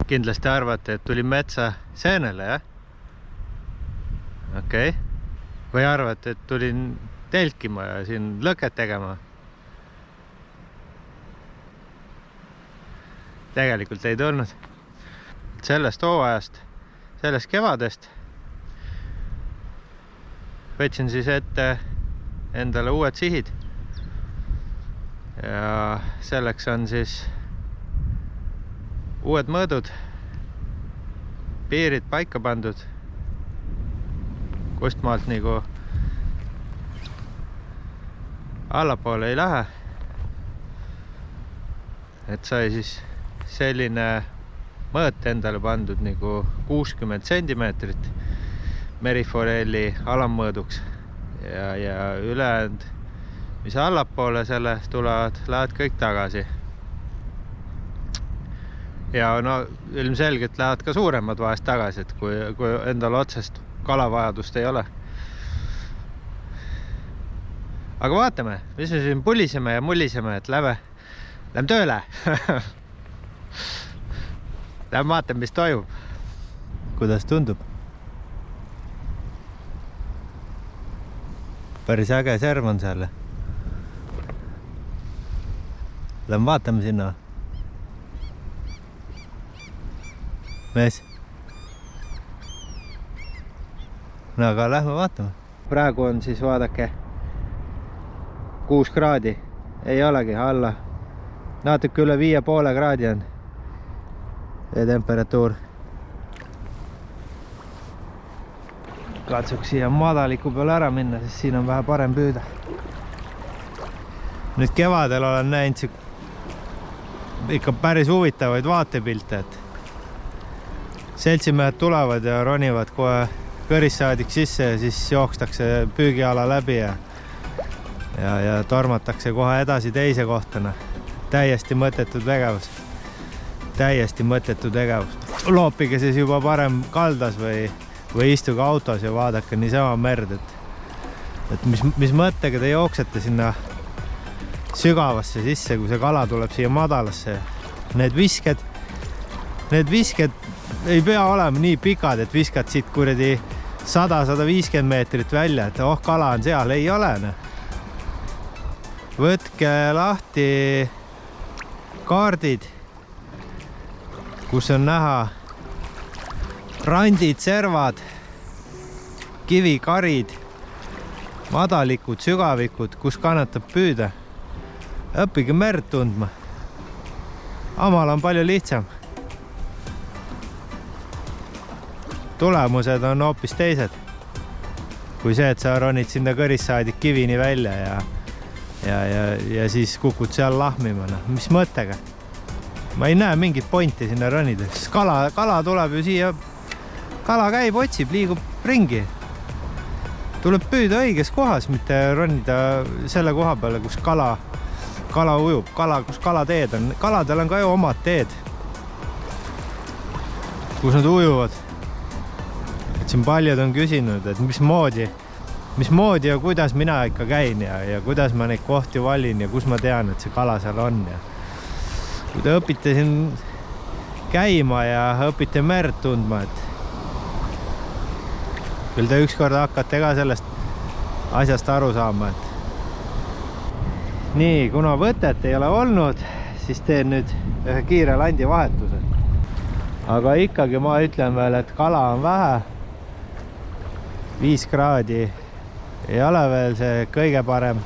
Kindlasti arvate, et tulin metsa seenele, jah? Okei. Või arvate, et tulin telkima ja siin lõket tegema? Tegelikult ei tulnud. Sellest hooajast, sellest kevadest võtsin siis ette endale uued sihid. Ja selleks on siis uued mõõdud, piirid paika pandud, kust maalt nagu allapoole ei lähe. Et sai siis selline mõõt endale pandud nagu 60 centimeetrit meriforelli alammõõduks ja ülejäänud, mis allapoole selle tulevad, lähevad kõik tagasi. Ja no ilmselgelt lähevad ka suuremad vahest tagasi, et kui endal otsest kalavajadust ei ole. Aga vaatame, mis me siin puliseme ja mulliseme, et lähme tööle. Lähme vaatame, mis toimub. Kuidas tundub? Päris äge serv on seal. Lähme vaatame sinna. Mees. No aga lähme vaatame. Praegu on siis vaadake 6 kraadi. Ei olegi alla. Natuke üle 5,5 kraadi on temperatuur. Katsuks siia madaliku peale ära minna, sest siin on vähe parem püüda. Nüüd kevadel olen näinud ikka päris huvitavaid vaatepilte, et seltsimehed tulevad ja ronivad kohe kõrissaadik sisse ja siis jookstakse püügiala läbi ja tormatakse kohe edasi teise kohtana. Täiesti mõttetu tegevus. Täiesti mõttetu tegevus. Loopige siis juba parem kaldas või istuge autos ja vaadake niisama merd, et mis mõttega te jooksete sinna sügavasse sisse, kui see kala tuleb siia madalasse. Need visked ei pea olema nii pikad, et viskad siit kuradi 100-150 meetrit välja, et kala on seal, ei ole. Võtke lahti kaardid, kus on näha randid, servad, kivikarid, madalikud, sügavikud, kus kannatab püüda. Õppige merd tundma. Amal on palju lihtsam. Tulemused on hoopis teised kui see, et sa ronid sinna kõrissaadik kivini välja ja siis kukud seal lahmima. Mis mõttega? Ma ei näe mingit pointi sinna ronida. Kala tuleb ju siia, kala käib, otsib, liigub ringi. Tuleb püüda õiges kohas, mitte ronida selle koha peale, kus kala ujub, kus kalateed on. Kaladel on ka ju omad teed, kus nad ujuvad. Siin paljud on küsinud, et mismoodi ja kuidas mina ikka käin ja kuidas ma neid kohti valin ja kus ma tean, et see kala seal on. Kui te õpite siin käima ja õpite merd tundma, et küll te ükskord hakkate ka sellest asjast aru saama. Nii, kuna võtet ei ole olnud, siis teen nüüd ühe kiire landi vahetuse. Aga ikkagi ma ütlen veel, et kala on vähe. 5 kraadi ei ole veel see kõige parem.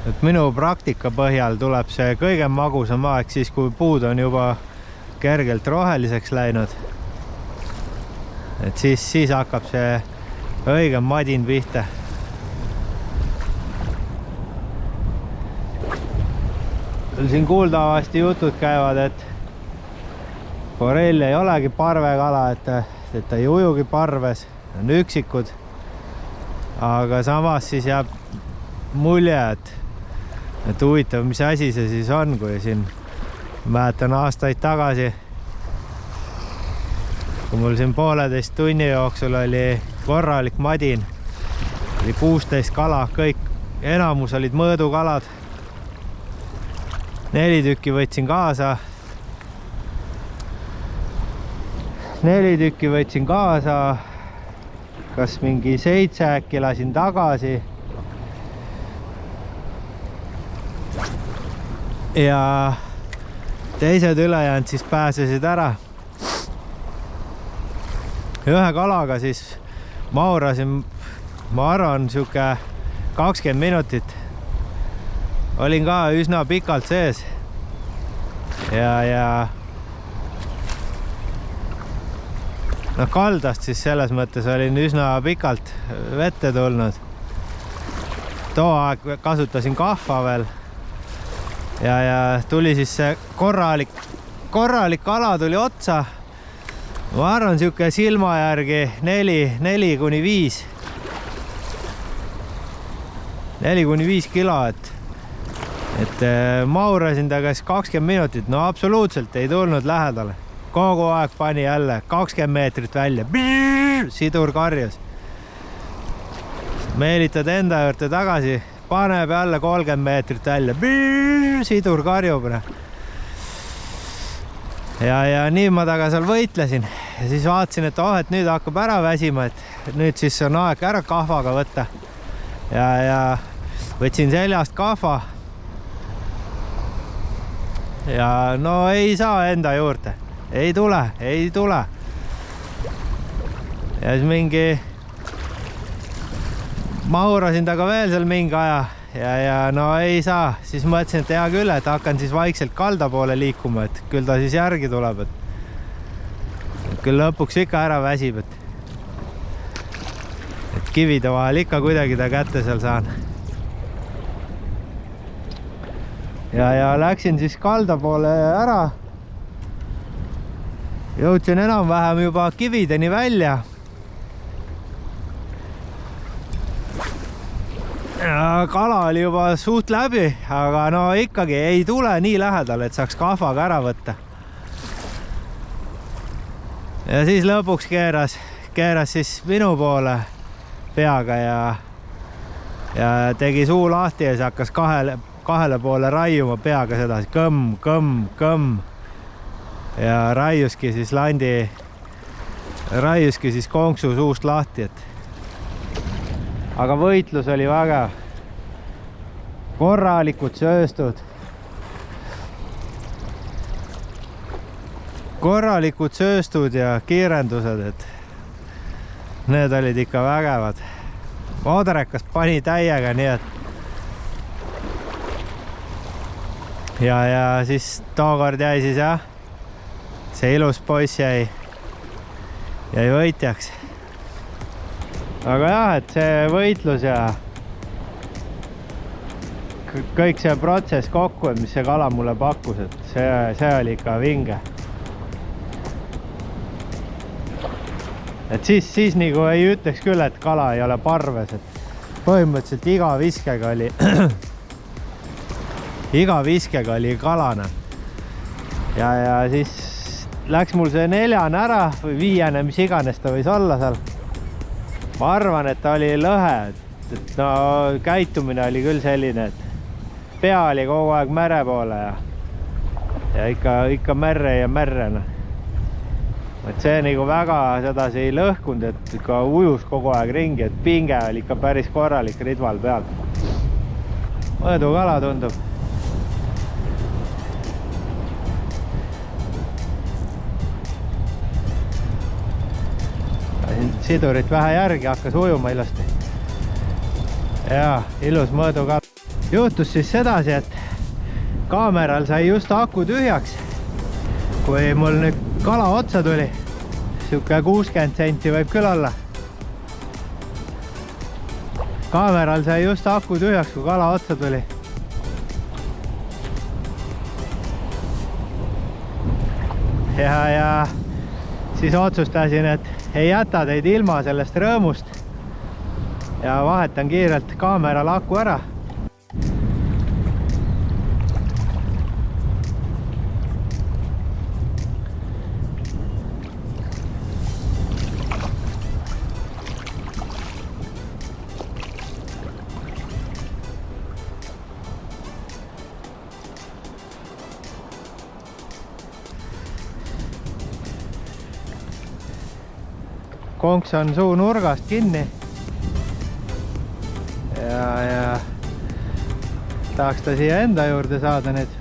Et minu praktika põhjal tuleb see kõige magusam aeg siis, kui puud on juba kergelt roheliseks läinud. Et siis hakkab see õige madin pihta. Siin kuuldavasti jutud käivad, et forell ei olegi parvekala, et ta ei ujugi parves. On üksikud, aga samas siis jääb mulje, et huvitav, mis asi see siis on, kui siin mäletan aastaid tagasi, kui mul siin 1,5 tunni jooksul oli korralik madin, oli 16 kala, kõik, enamus olid mõõdukalad, 4 tükki võtsin kaasa 4 tükki võtsin kaasa, kas mingi 7 äkki lasin tagasi. Ja teised ülejäänud siis pääsesid ära. Ühe kalaga siis maurasin, ma arvan, siuke 20 minutit. Olin ka üsna pikalt sees. Ja no kaldast siis selles mõttes olin üsna pikalt vette tulnud. Too aeg kasutasin kahva veel. Ja tuli siis see korralik kala tuli otsa. Ma arvan, siuke silma järgi 4-5. 4-5 kilo, et maurasin ta kas 20 minutit, no absoluutselt ei tulnud lähedale. Kogu aeg pani jälle 20 meetrit välja. Sidur karjus. Meelitad enda juurde tagasi, pane peale 30 meetrit välja. Sidur karjub. Ja nii ma taga seal võitlesin. Ja siis vaatasin, et nüüd hakkab ära väsima, et nüüd siis on aeg ära kahvaga võtta. Ja võtsin seljast kahva. Ja no ei saa enda juurde. Ei tule. Ja siis mingi maurasin taga veel seal mingi aja ja no ei saa. Siis mõtlesin, et hea küll, et hakkan siis vaikselt kalda poole liikuma, et küll ta siis järgi tuleb, et küll lõpuks ikka ära väsib, et kivide vahel ikka kuidagi ta kätte seal saan. Ja läksin siis kalda poole ära. Jõudsin enam-vähem juba kivideni välja. Ja kala oli juba suht läbi, aga no ikkagi ei tule nii lähedal, et saaks kahvaga ära võtta. Ja siis lõpuks keeras siis minu poole peaga ja tegi suu lahti ja siis hakkas kahele poole raiuma peaga sedasi. Kõmm. Ja raiuski siis konksu suust lahti, et aga võitlus oli vägev. Korralikud sööstud ja kiirendused, et need olid ikka vägevad. Oodrekas pani täiega, nii et ja siis tookord jäi siis jah, see ilus poiss jäi võitjaks. Aga jah, et see võitlus ja kõik see protsess kokku, mis see kala mulle pakkus, et see oli ikka vinge. Et siis nagu ei ütleks küll, et kala ei ole parves, et põhimõtteliselt iga viskega oli kalana. Ja siis läks mul see 4 ära või 5, mis iganes ta võis olla seal. Ma arvan, et ta oli lõhe, et no käitumine oli küll selline, et pea oli kogu aeg mere poole ja ikka merre ja merre. Et see nagu väga sedasi ei lõhkunud, et ikka ujus kogu aeg ringi, et pinge oli ikka päris korralik ridval peal. Mõõdu kala tundub. Sidurit vähe järgi, hakkas ujuma ilusti. Ja ilus mõõdu kala. Juhtus siis sedasi, et kaameral sai just aku tühjaks, kui mul nüüd kala otsa tuli. Siuke 60 senti võib küll olla. Kaameral sai just aku tühjaks, kui kala otsa tuli. Ja siis otsustasin, et ei jäta teid ilma sellest rõõmust ja vahetan kiirelt kaameral aku ära. konks on suu nurgast kinni. Ja tahaks ta siia enda juurde saada nüüd.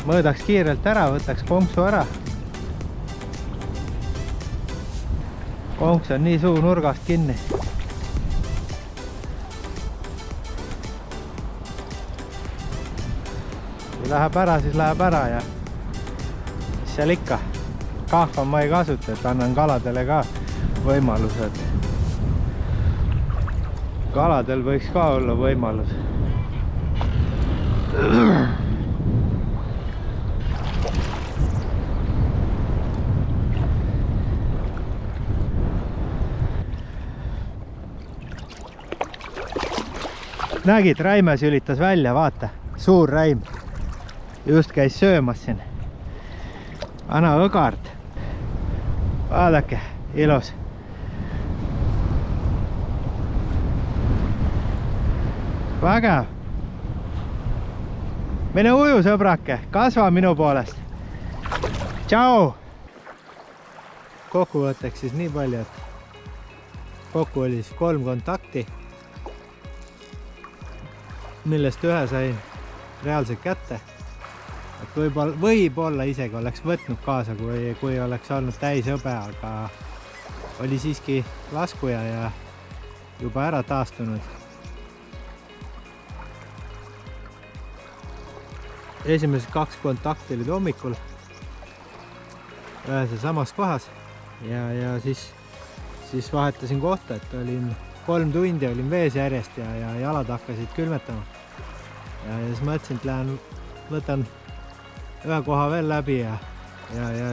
Mõõdaks kiirelt ära, võtaks konksu ära. Konks on nii suu nurgast kinni. Kui läheb ära, siis läheb ära ja mis seal ikka. Kahva ma ei kasuta, et annan kaladele ka võimalused. Kaladel võiks ka olla võimalus. Nägid, Raime sülitas välja, vaata. Suur Raim. Just käis söömas siin. Ana õgard. Vaadake, ilus. Vägev. Mine uju, sõbrake. Kasva minu poolest. Tšau! Kokkuvõtteks siis nii palju, et kokku oli siis 3 kontakti, millest ühe sain reaalselt kätte. Et võib-olla isegi oleks võtnud kaasa, kui oleks olnud täis hõbe, aga oli siiski laskuja ja juba ära taastunud. Esimesed 2 kontakti olid hommikul ühes ja samas kohas ja siis vahetasin kohta, et olin 3 tundi olin vees järjest ja jalad hakkasid külmetama. Ja siis mõtlesin, et lähen võtan ühe koha veel läbi ja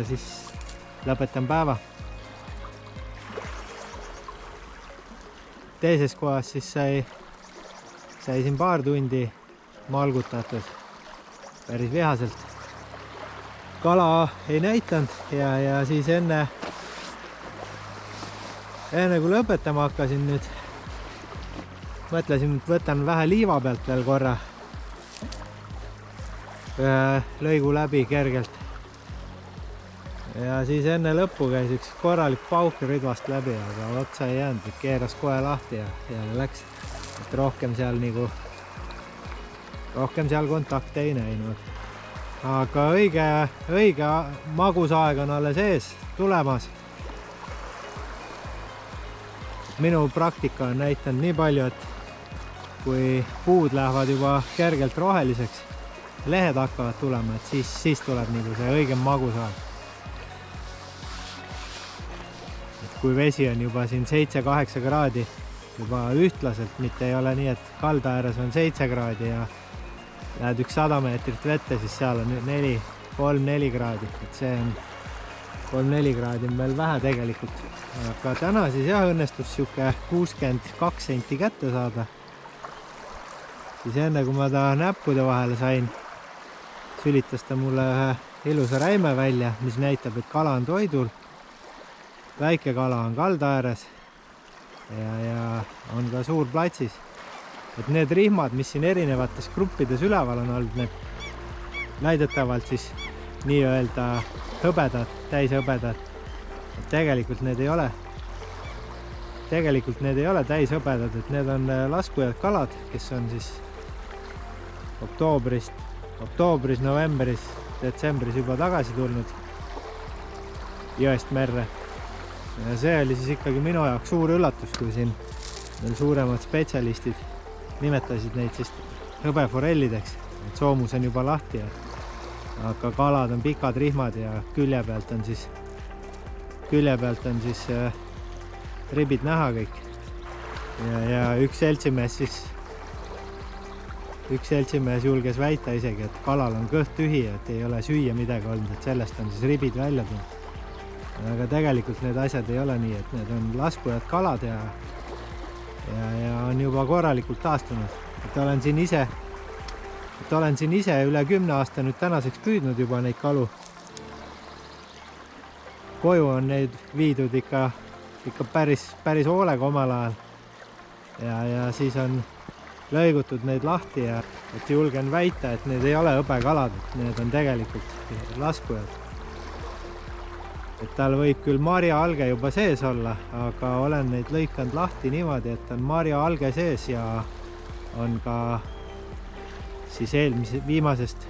siis lõpetan päeva. Teises kohas siis sai siin paar tundi malgutatud päris vihaselt. Kala ei näitanud ja siis enne kui lõpetama hakkasin nüüd, mõtlesin, et võtan vähe liiva pealt veel korra. Lõigu läbi kergelt. Ja siis enne lõppu käis üks korralik pauk rüdvast läbi, aga otsa ei jäänud, keeras kohe lahti ja läks. Et rohkem seal kontakte ei näinud. Aga õige magus aeg on alles ees tulemas. Minu praktika on näitanud nii palju, et kui puud lähevad juba kergelt roheliseks, lehed hakkavad tulema, et siis tuleb nagu see õigem magus aeg. Et kui vesi on juba siin 7-8 kraadi juba ühtlaselt, mitte ei ole nii, et kalda ääres on 7 kraadi ja lähed 100 meetrit vette, siis seal on 3-4 kraadi, et see on 3-4 kraadi on veel vähe tegelikult. Aga täna siis jah õnnestus siuke 62 senti kätte saada. Siis enne kui ma ta näppude vahele sain, sülitas ta mulle ühe ilusa räime välja, mis näitab, et kala on toidul. Väike kala on kalda ääres ja on ka suur platsis. Et need rihmad, mis siin erinevates gruppides üleval on olnud, need väidetavalt siis nii-öelda hõbedad, täishõbedad. Et tegelikult need ei ole täishõbedad, et need on laskujad kalad, kes on siis oktoobris, novembris, detsembris juba tagasi tulnud jõest merre. Ja see oli siis ikkagi minu jaoks suur üllatus, kui siin veel suuremad spetsialistid nimetasid neid siis hõbeforellideks. Et soomus on juba lahti, aga kalad on pikad rihmad ja külje pealt on siis ribid näha kõik. Ja üks seltsimees julges väita isegi, et kalal on kõht tühi, et ei ole süüa midagi olnud, et sellest on siis ribid välja tulnud. Aga tegelikult need asjad ei ole nii, et need on laskujad kalad ja on juba korralikult taastunud. Et olen siin ise üle 10 aasta nüüd tänaseks püüdnud juba neid kalu. Koju on neid viidud ikka päris hoolega omal ajal. Ja siis on lõigutud neid lahti ja et julgen väita, et need ei ole hõbekalad, et need on tegelikult laskujad. et tal võib küll marjaalge juba sees olla, aga olen neid lõikanud lahti niimoodi, et on marjaalge sees ja on ka siis viimasest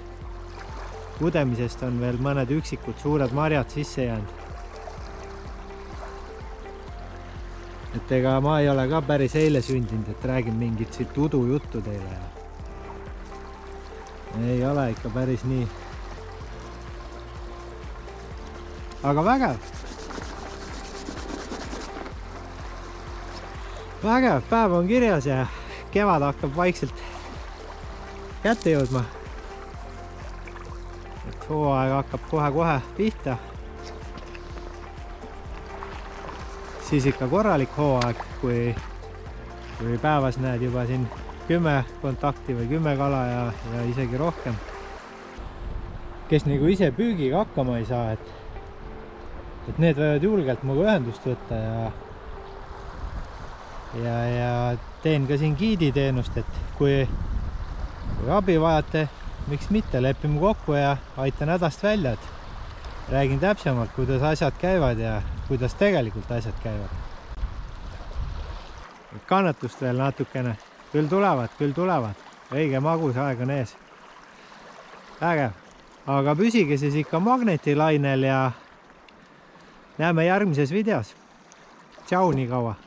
kudemisest on veel mõned üksikud suured marjad sisse jäänud. Et ega ma ei ole ka päris eile sündinud, et räägin mingit siit udujuttu teile. Ei ole ikka päris nii. Aga vägev. Vägev, päev on kirjas ja kevad hakkab vaikselt kätte jõudma. Et hooaeg hakkab kohe-kohe pihta. Siis ikka korralik hooaeg, kui päevas näed juba siin 10 kontakti või 10 kala ja isegi rohkem. Kes nagu ise püügiga hakkama ei saa, et need võivad julgelt muga ühendust võtta ja teen ka siin giiditeenust, et kui abi vajate, miks mitte, lepime kokku ja aitan hädast välja, et räägin täpsemalt, kuidas asjad käivad ja kuidas tegelikult asjad käivad. Kannatust veel natukene, küll tulevad, õige magus aeg on ees. Äge, aga püsige siis ikka magnetilainel ja näeme järgmises videos. Tšau nii kaua!